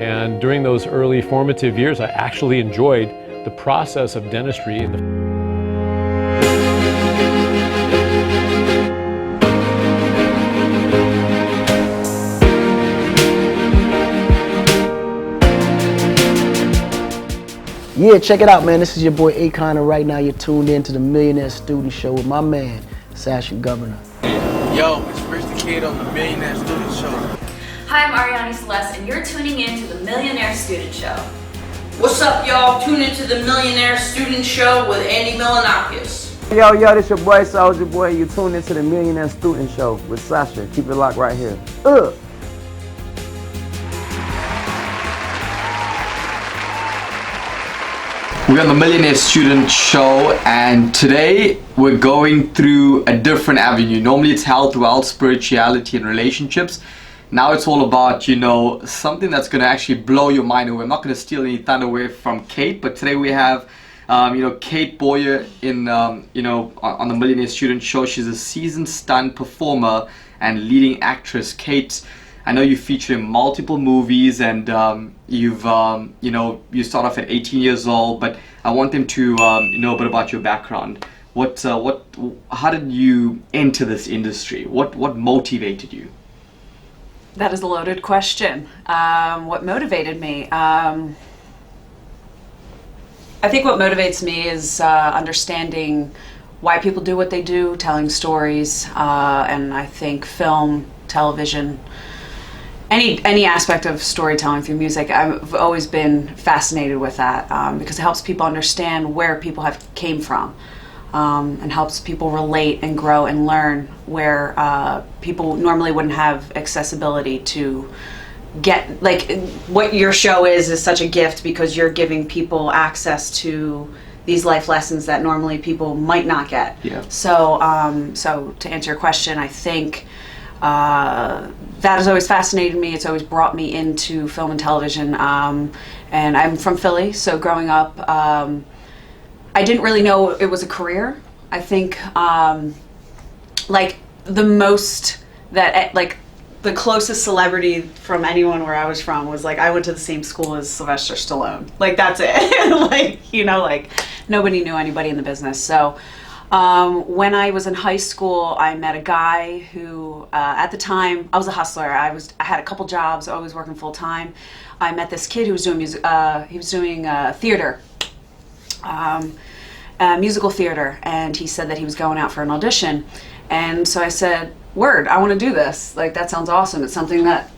And during those early formative years, I actually enjoyed the process of dentistry. Yeah, check it out, man. This is your boy Akon, and right now you're tuned in to the Millionaire Student Show with my man, Sashin, Govender. Yo, it's Rich the Kid on the Millionaire Student Show. Hi, I'm Ariani Celeste, and you're tuning in to the Millionaire Student Show. What's up, y'all? Tune into the Millionaire Student Show with Andy Milanakis. Yo, this your boy Soulja Boy. You tuned into the Millionaire Student Show with Sasha. Keep it locked right here. We're on the Millionaire Student Show, and today we're going through a different avenue. Normally it's health, wealth, spirituality, and relationships. Now it's all about, something that's going to actually blow your mind away. I'm not going to steal any thunder away from Kate, but today we have, Kate Boyer on the Millionaire Student Show. She's a seasoned stunt performer and leading actress. Kate, I know you feature in multiple movies, and you start off at 18 years old, but I want them to know a bit about your background. How did you enter this industry? What motivated you? That is a loaded question. What motivated me? I think what motivates me is understanding why people do what they do, telling stories, and I think film, television, any aspect of storytelling through music, I've always been fascinated with that because it helps people understand where people came from. And helps people relate and grow and learn where people normally wouldn't have accessibility to get. Like, what your show is such a gift because you're giving people access to these life lessons that normally people might not get. Yeah. So to answer your question, I think that has always fascinated me. It's always brought me into film and television. And I'm from Philly, so growing up, I didn't really know it was a career. I think, the closest celebrity from anyone where I was from was I went to the same school as Sylvester Stallone. That's it. Nobody knew anybody in the business. So when I was in high school, I met a guy who, at the time, I was a hustler. I had a couple jobs, always working full time. I met this kid who was doing music. He was doing theater. Musical theater, and he said that he was going out for an audition, and so I said, word, I want to do this. That sounds awesome. It's something that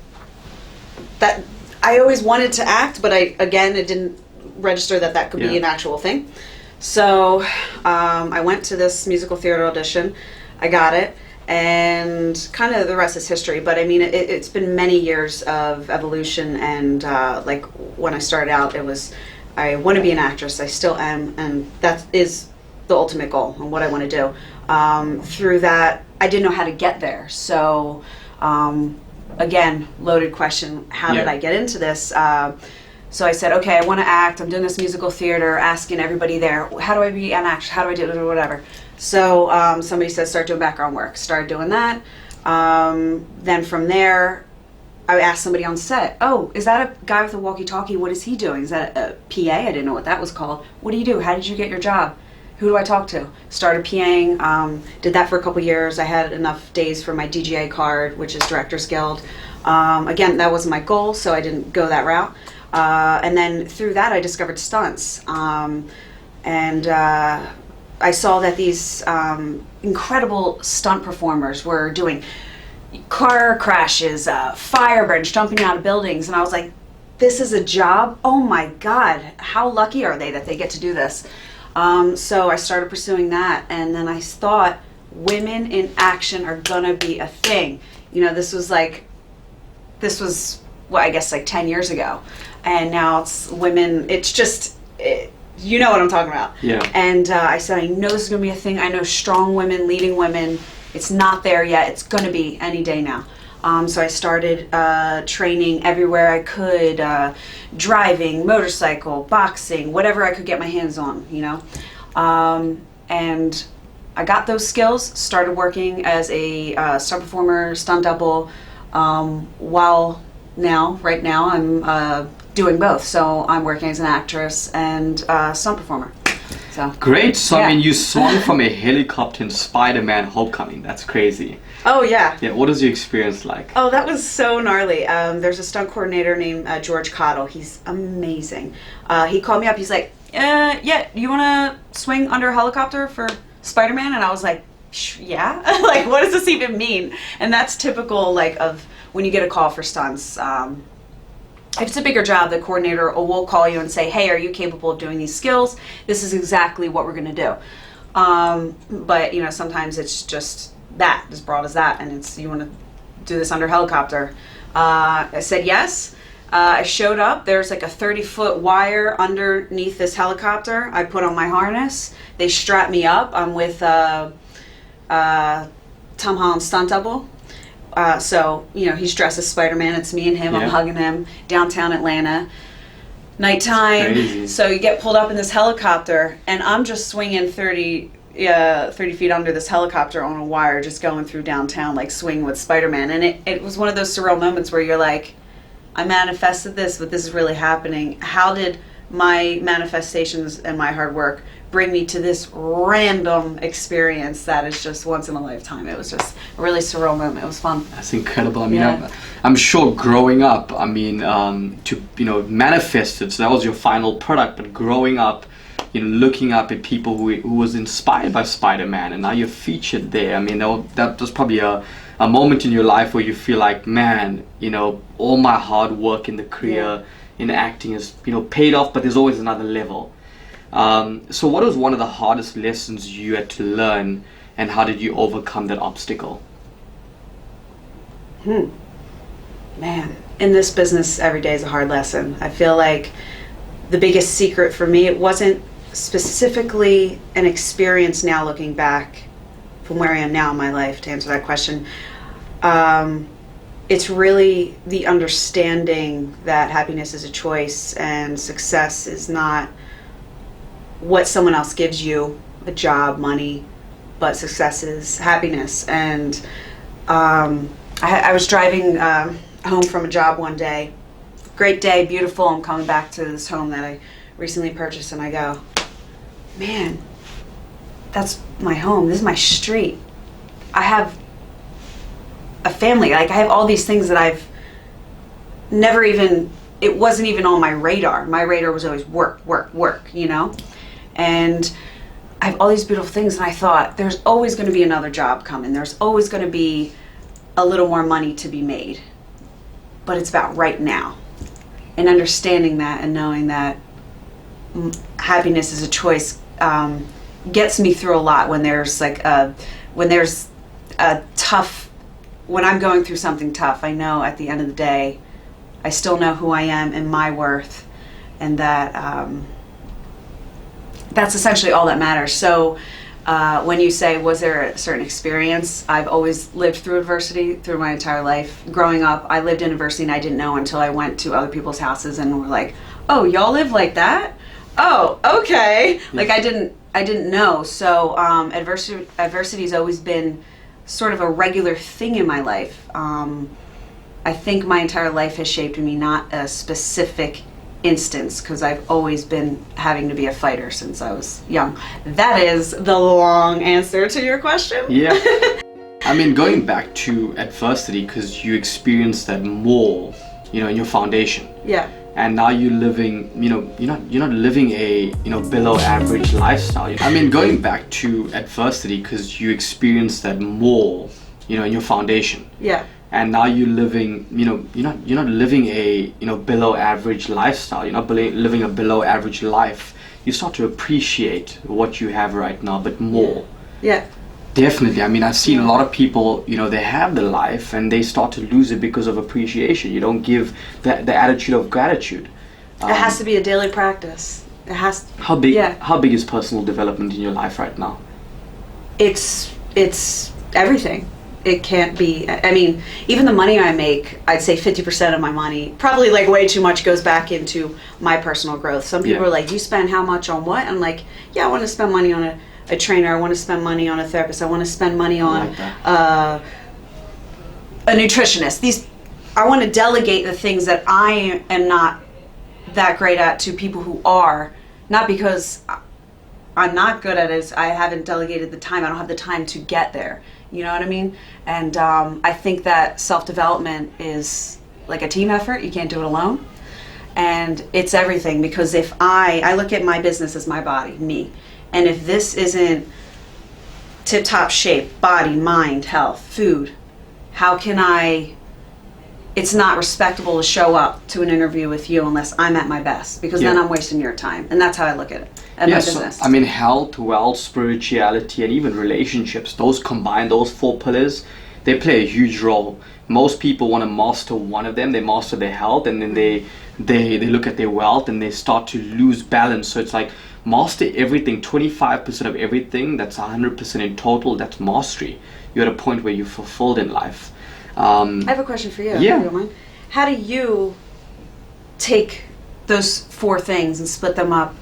I always wanted to act, but it didn't register that could be an actual thing. So I went to this musical theater audition. I got it, and kind of the rest is history. But I mean, it's been many years of evolution, and when I started out, it was, I want to be an actress. I still am, and that is the ultimate goal and what I want to do. Through that, I didn't know how to get there. So, again, loaded question. How did I get into this? So I said, okay, I want to act. I'm doing this musical theater, asking everybody there, how do I be an actress? How do I do it? Whatever. So somebody said, start doing background work. Started doing that. Then from there, I asked somebody on set, oh, is that a guy with a walkie-talkie? What is he doing? Is that a PA? I didn't know what that was called. What do you do? How did you get your job? Who do I talk to? Started PAing, did that for a couple years. I had enough days for my DGA card, which is Directors Guild. Again, that wasn't my goal, so I didn't go that route. And then through that, I discovered stunts. And I saw that these incredible stunt performers were doing car crashes, fire burns, jumping out of buildings, and I was like, this is a job? Oh my God, how lucky are they that they get to do this? So I started pursuing that, and then I thought, women in action are gonna be a thing. This was well, I guess 10 years ago, and now it's women, it's just, you know what I'm talking about. Yeah. And I said, I know this is gonna be a thing. I know strong women leading women. It's not there yet. It's going to be any day now. So I started training everywhere I could, driving, motorcycle, boxing, whatever I could get my hands on, And I got those skills, started working as a stunt performer, stunt double, while right now, I'm doing both. So I'm working as an actress and stunt performer. So Great. So yeah. I mean, you swung from a helicopter in Spider-Man: Homecoming. That's crazy. Oh yeah. Yeah. What was your experience like? Oh, that was so gnarly. There's a stunt coordinator named George Cottle. He's amazing. He called me up. He's like, yeah, you want to swing under a helicopter for Spider-Man? And I was like, yeah. Like, what does this even mean? And that's typical, like, of when you get a call for stunts. If it's a bigger job, the coordinator will call you and say, hey, are you capable of doing these skills? This is exactly what we're going to do. But, you know, sometimes it's just that, as broad as that, and it's, you want to do this under helicopter. I said yes. I showed up. There's like a 30-foot wire underneath this helicopter. I put on my harness. They strap me up. I'm with Tom Holland's stunt double. So, you know, he's dressed as Spider-Man. It's me and him. Yeah. I'm hugging him downtown Atlanta. Nighttime. So you get pulled up in this helicopter, and I'm just swinging 30 feet under this helicopter on a wire, just going through downtown, like swinging with Spider-Man. And it was one of those surreal moments where you're like, I manifested this, but this is really happening. How did my manifestations and my hard work bring me to this random experience that is just once in a lifetime? It was just a really surreal moment. It was fun. That's incredible. I mean, Yeah. I'm sure growing up, I mean, to, you know, manifest it, so that was your final product, but growing up, you know, looking up at people who was inspired by Spider-Man, and now you're featured there. I mean, that was probably a moment in your life where you feel like, man, you know, all my hard work in the career in acting is, you know, paid off, but there's always another level. So what was one of the hardest lessons you had to learn, and how did you overcome that obstacle? Man, in this business, every day is a hard lesson. I feel like the biggest secret for me, it wasn't specifically an experience now looking back from where I am now in my life, to answer that question. It's really the understanding that happiness is a choice and success is not what someone else gives you, a job, money, but success is happiness. And I was driving home from a job one day, great day, beautiful. I'm coming back to this home that I recently purchased, and I go, man, that's my home. This is my street. I have a family. Like, I have all these things that I've never even, it wasn't even on my radar. My radar was always work, work, work, you know? And I have all these beautiful things, and I thought, there's always going to be another job coming. There's always going to be a little more money to be made. But it's about right now. And understanding that and knowing that happiness is a choice gets me through a lot when there's like a tough, when I'm going through something tough. I know at the end of the day, I still know who I am and my worth, and that that's essentially all that matters. So when you say, was there a certain experience, I've always lived through adversity through my entire life. Growing up, I lived in adversity, and I didn't know until I went to other people's houses and were like, oh, y'all live like that? Oh, okay. Like, I didn't know. So adversity has always been sort of a regular thing in my life. I think my entire life has shaped me, not a specific instance, because I've always been having to be a fighter since I was young. That is the long answer to your question. Yeah. I mean, going back to adversity, because you experienced that more, you know, in your foundation. Yeah. And now you're living, you know, you're not living a, you know, below average lifestyle. I mean, going back to adversity, because you experienced that more, you know, in your foundation. Yeah. And now you're living, you know, you're not living a, you know, below average lifestyle. You're not living a below average life. You start to appreciate what you have right now, but more. Yeah. Definitely. I mean, I've seen a lot of people, you know, they have the life and they start to lose it because of appreciation. You don't give the attitude of gratitude. It has to be a daily practice. It has to, How big? Yeah. How big is personal development in your life right now? It's everything. It can't be, I mean, even the money I make, I'd say 50% of my money, probably like way too much, goes back into my personal growth. Some people are like, you spend how much on what? I'm like, yeah, I want to spend money on a trainer. I want to spend money on a therapist. I want to spend money on a nutritionist. I want to delegate the things that I am not that great at to people who are, not because I'm not good at it, I haven't delegated the time, I don't have the time to get there, you know what I mean? And I think that self-development is like a team effort. You can't do it alone. And it's everything, because if I look at my business as my body, me, and if this isn't tip-top shape, body, mind, health, food, how can it's not respectable to show up to an interview with you unless I'm at my best, because then I'm wasting your time. And that's how I look at it, my business. So, I mean, health, wealth, spirituality, and even relationships, those combined, those 4 pillars, they play a huge role. Most people want to master one of them. They master their health, and then they look at their wealth and they start to lose balance. So it's like master everything, 25% of everything, that's 100% in total, that's mastery. You're at a point where you're fulfilled in life. I have a question for you. Yeah. If you don't mind. How do you take those 4 things and split them up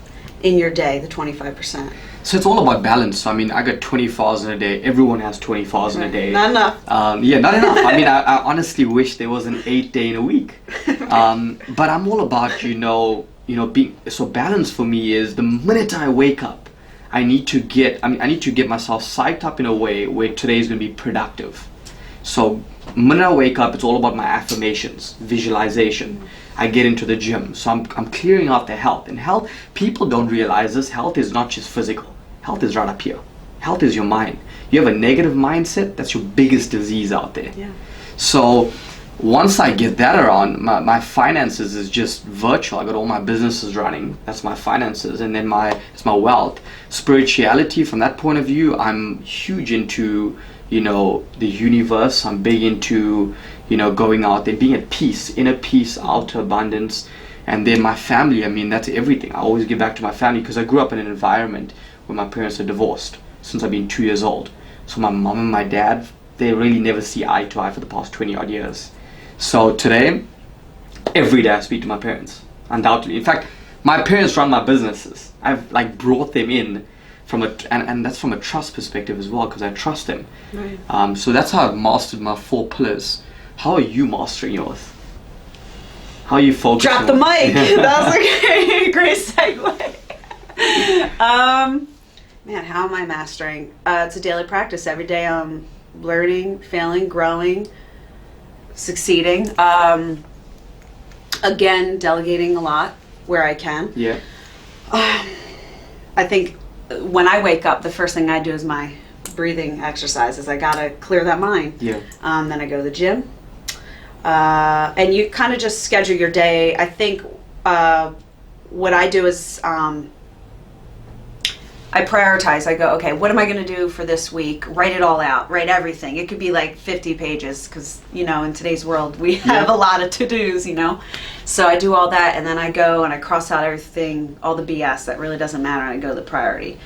in your day, the 25%? So it's all about balance. I mean, I got 24 hours in a day. Everyone has 24 hours in a day. Not enough. Yeah, not enough. I mean, I honestly wish there was an 8-day in a week. But I'm all about, being, so balance for me is the minute I wake up, I need to get myself psyched up in a way where today is going to be productive. So the minute I wake up, it's all about my affirmations, visualization. I get into the gym, so I'm clearing out the health. And health, people don't realize this, health is not just physical. Health is right up here. Health is your mind. You have a negative mindset, that's your biggest disease out there. Yeah. So once I get that around, my finances is just virtual. I got all my businesses running. That's my finances. And then it's my wealth. Spirituality, from that point of view, I'm huge into, the universe. I'm big into, going out there, being at peace, inner peace, outer abundance. And then my family, I mean, that's everything. I always give back to my family because I grew up in an environment where my parents are divorced since I've been 2 years old. So my mom and my dad, they really never see eye to eye for the past 20 odd years. So today, every day I speak to my parents, undoubtedly. In fact, my parents run my businesses. I've brought them in and that's from a trust perspective as well, because I trust them. Right. So that's how I've mastered my 4 pillars. How are you mastering yours? How are you focusing? Drop the mic. That was a great segue. Man, how am I mastering? It's a daily practice. Every day I'm learning, failing, growing, succeeding. Again, delegating a lot where I can. Yeah. I think when I wake up, the first thing I do is my breathing exercises. I gotta clear that mind. Yeah. Then I go to the gym. And you kind of just schedule your day. I think what I do is I prioritize. I go, okay, what am I going to do for this week? Write it all out. Write everything. It could be like 50 pages because, in today's world, we have a lot of to-dos, So I do all that, and then I go and I cross out everything, all the BS that really doesn't matter, and I go to the priority.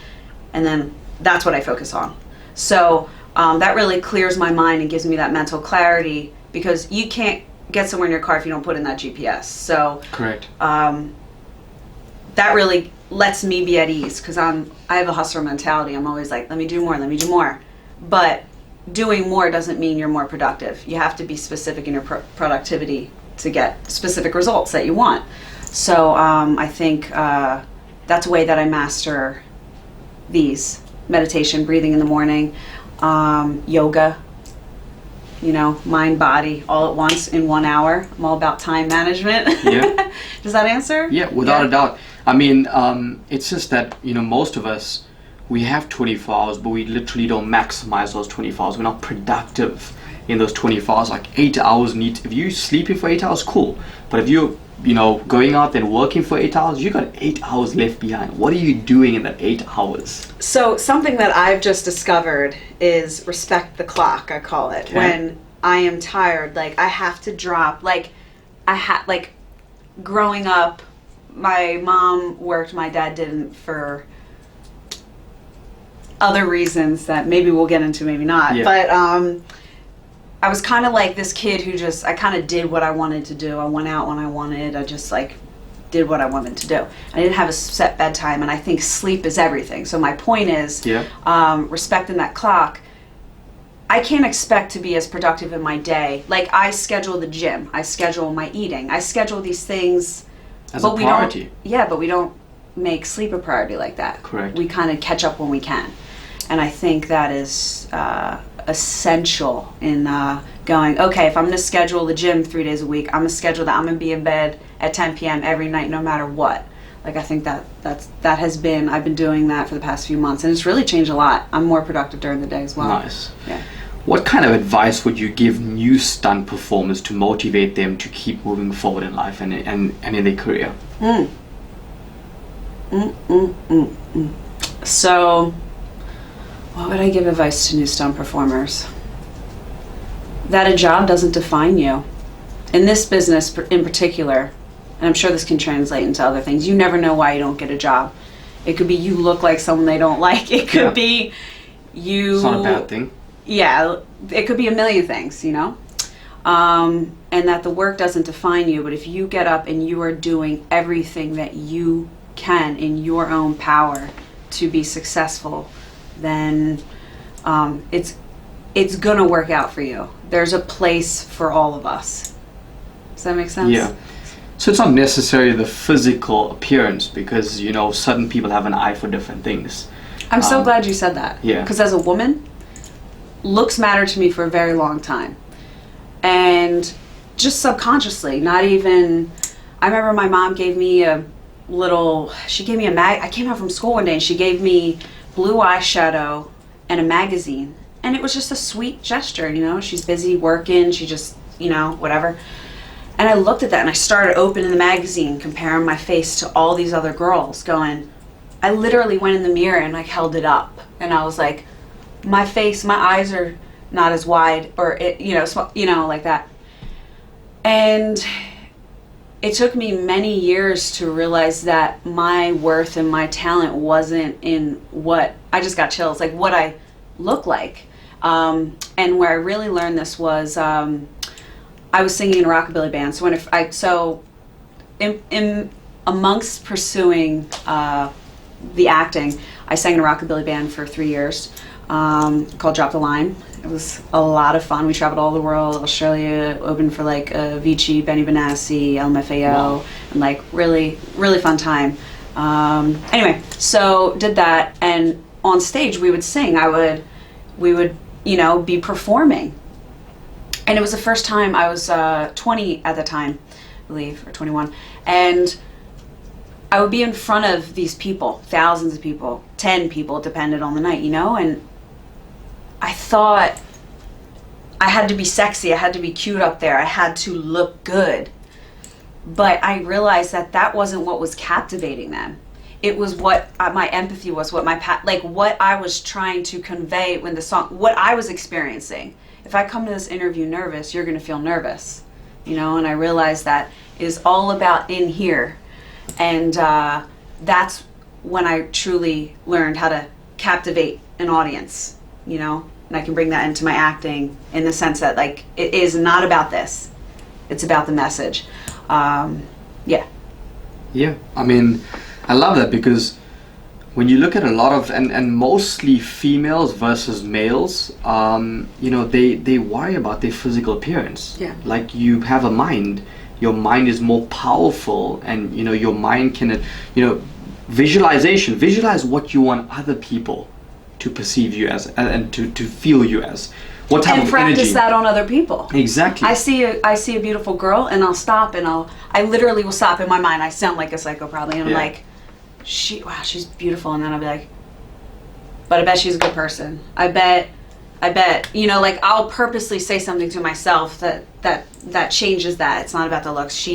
And then that's what I focus on. So that really clears my mind and gives me that mental clarity, because you can't get somewhere in your car if you don't put in that GPS. So Correct. That really lets me be at ease, because I have a hustler mentality. I'm always like, let me do more. But doing more doesn't mean you're more productive. You have to be specific in your productivity to get specific results that you want. So I think that's a way that I master these. Meditation, breathing in the morning, yoga, mind, body, all at once in 1 hour. I'm all about time management. Yeah. Does that answer? Yeah, without a doubt. I mean, it's just that, most of us, we have 24 hours, but we literally don't maximize those 24 hours. We're not productive in those 24 hours. Like 8 hours if you sleeping for 8 hours, cool. But if you're, going out and working for 8 hours, you got 8 hours left behind. What are you doing in that 8 hours? So something that I've just discovered is respect the clock, I call it. Okay. When I am tired, I have to drop, growing up, my mom worked, my dad didn't, for other reasons that maybe we'll get into, maybe not. Yeah. But I was kind of like this kid who I kind of did what I wanted to do. I went out when I wanted. I just did what I wanted to do. I didn't have a set bedtime, and I think sleep is everything. So my point is, respecting that clock. I can't expect to be as productive in my day. Like, I schedule the gym, I schedule my eating, I schedule these things. As a priority. But we don't make sleep a priority like that. Correct. We kind of catch up when we can. And I think that is essential in going, okay, if I'm going to schedule the gym 3 days a week, I'm going to schedule that I'm going to be in bed at 10 p.m. every night, no matter what. Like, I think I've been doing that for the past few months, and it's really changed a lot. I'm more productive during the day as well. Nice. Yeah. What kind of advice would you give new stunt performers to motivate them to keep moving forward in life and in their career? So, what would I give advice to new stunt performers? That a job doesn't define you. In this business in particular, and I'm sure this can translate into other things, you never know why you don't get a job. It could be you look like someone they don't like. It could be you... It's not a bad thing. Yeah, it could be a million things, you know? And that the work doesn't define you, but if you get up and you are doing everything that you can in your own power to be successful, then it's gonna work out for you. There's a place for all of us. Does that make sense? Yeah. So it's not necessarily the physical appearance, because, you know, certain people have an eye for different things. I'm so glad you said that. Yeah. Because as a woman, looks matter to me for a very long time. And just subconsciously, not even... I remember my mom gave me a I came home from school one day and she gave me blue eyeshadow and a magazine. And it was just a sweet gesture, you know? She's busy working, she just, you know, whatever. And I looked at that and I started opening the magazine, comparing my face to all these other girls, going... I literally went in the mirror and like held it up. And I was like, my face, my eyes are not as wide, or, like that. And it took me many years to realize that my worth and my talent wasn't in what... I just got chills, like what I look like. And where I really learned this was... I was singing in a rockabilly band. So in amongst pursuing the acting, I sang in a rockabilly band for 3 years called Drop the Line. It was a lot of fun. We traveled all over the world. Australia, opened for like Avicii, Benny Benassi, LMFAO, wow. And like really, really fun time. Anyway, so did that, and on stage we would sing. We would, be performing. And it was the first time. I was 20 at the time, I believe, or 21. And I would be in front of these people, thousands of people, 10 people, depended on the night, and I thought I had to be sexy, I had to be cute up there, I had to look good. But I realized that wasn't what was captivating them. It was what my empathy was, what what I was trying to convey when the song, what I was experiencing. If I come to this interview nervous, you're going to feel nervous, and I realized that is all about in here. And that's when I truly learned how to captivate an audience, and I can bring that into my acting in the sense that it is not about this, it's about the message. Yeah, I mean, I love that, because when you look at a lot of and mostly females versus males, they worry about their physical appearance. Yeah. Like, you have a mind, your mind is more powerful, and your mind can visualize what you want other people to perceive you as, and to feel you as, what type and of practice energy. that on other people. Exactly. I see a beautiful girl and I'll stop and I literally will stop in my mind. I sound like a psycho probably, and I'm like, she's beautiful, and then I'll be like, but I bet she's a good person. I bet, I'll purposely say something to myself that changes that. It's not about the looks.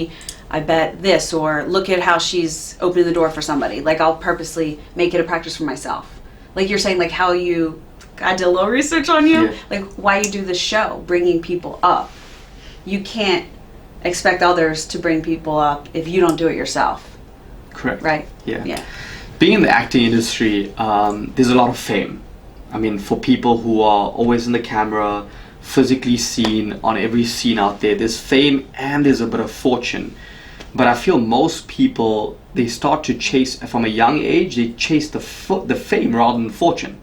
I bet this, or look at how she's opening the door for somebody. I'll purposely make it a practice for myself. Like you're saying, I did a little research on you. Yeah. Why you do this show, bringing people up. You can't expect others to bring people up if you don't do it yourself. Correct. Right? Yeah. Being in the acting industry, there's a lot of fame. I mean, for people who are always in the camera, physically seen on every scene out there's fame and there's a bit of fortune. But I feel most people, they start to chase, from a young age, they chase the fame rather than fortune.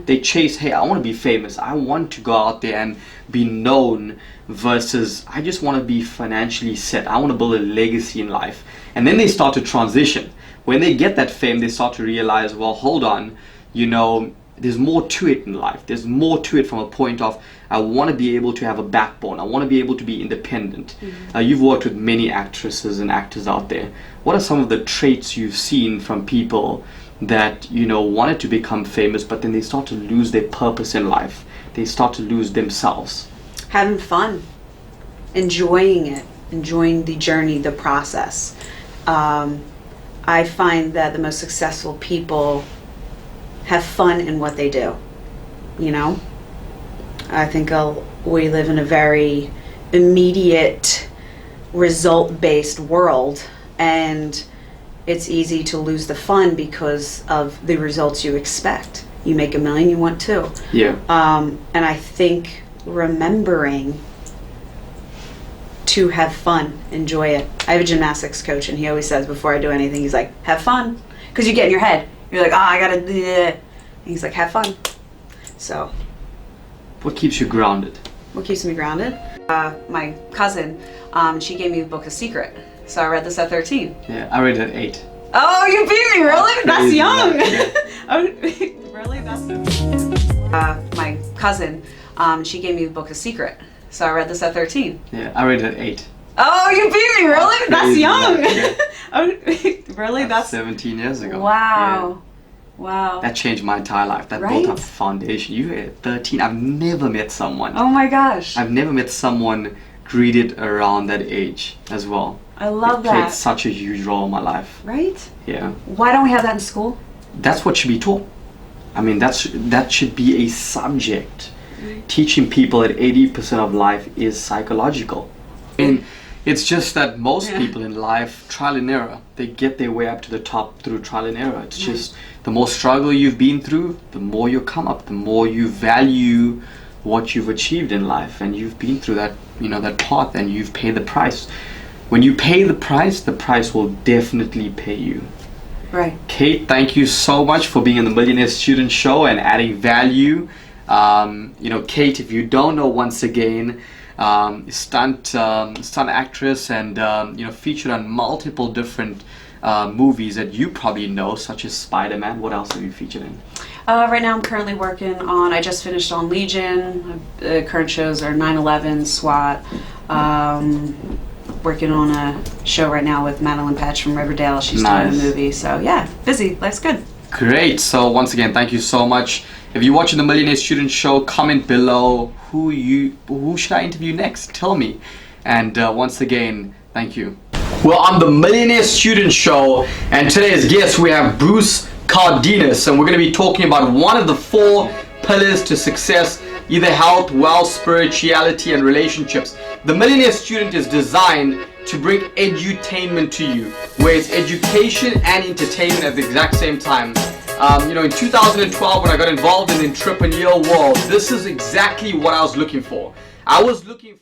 They chase, hey, I want to be famous. I want to go out there and be known, versus I just want to be financially set. I want to build a legacy in life. And then they start to transition. When they get that fame, they start to realize, well, hold on, you know, there's more to it in life. There's more to it from a point of, I want to be able to have a backbone. I want to be able to be independent. You've worked with many actresses and actors out there. What are some of the traits you've seen from people that, you know, wanted to become famous, but then they start to lose their purpose in life? They start to lose themselves. Having fun, enjoying it, enjoying the journey, the process. I find that the most successful people have fun in what they do, you know? I think we live in a very immediate, result-based world, and it's easy to lose the fun because of the results you expect. You make $1 million, you want 2. Yeah. And I think remembering to have fun, enjoy it. I have a gymnastics coach, and he always says before I do anything, he's like, have fun. Because you get in your head. You're like, I gotta do it. And he's like, have fun. So. What keeps you grounded? What keeps me grounded? My cousin, she gave me the book The Secret. So I read this at 13. Yeah, I read it at 8. Oh, you beat me, really? That's Crazy, young. yeah. Oh, really? My cousin, she gave me the book The Secret. So I read this at 13. Yeah, I read it at 8. Oh, you beat me, really? That's Crazy, young. yeah. Oh, really? That's 17 years ago. Wow. Wow. That changed my entire life. That Right? built up the foundation. You at 13, I've never met someone. Oh my gosh. I've never met someone greeted around that age as well. I love It played that. such a huge role in my life. Right? Yeah. Why don't we have that in school? That's what should be taught. I mean, that should be a subject. Teaching people that 80% of life is psychological. And it's just that most people in life, trial and error, they get their way up to the top through trial and error. It's just the more struggle you've been through, the more you come up, the more you value what you've achieved in life. And you've been through that, you know, that path, and you've paid the price. When you pay the price will definitely pay you. Right. Kate, thank you so much for being on the Millionaire Student Show and adding value. You know, Kate, if you don't know, once again, stunt actress, and you know, featured on multiple different movies that you probably know, such as Spider-Man. What else have you featured in? Right now I'm currently working on, I just finished on Legion. Current shows are 9/11, SWAT. Working on a show right now with Madeline Patch from Riverdale. She's doing a movie. So yeah, busy. Life's good. Great. So once again, thank you so much. If you're watching the Millionaire Student Show, comment below who should I interview next. Tell me. And once again, thank you. We're on the Millionaire Student Show, and today's guest we have Bruce Cardenas, and we're going to be talking about one of the 4 pillars to success: either health, wealth, spirituality, and relationships. The Millionaire Student is designed to bring edutainment to you, where it's education and entertainment at the exact same time. You know, in 2012, when I got involved in the entrepreneurial world, this is exactly what I was looking for. I was looking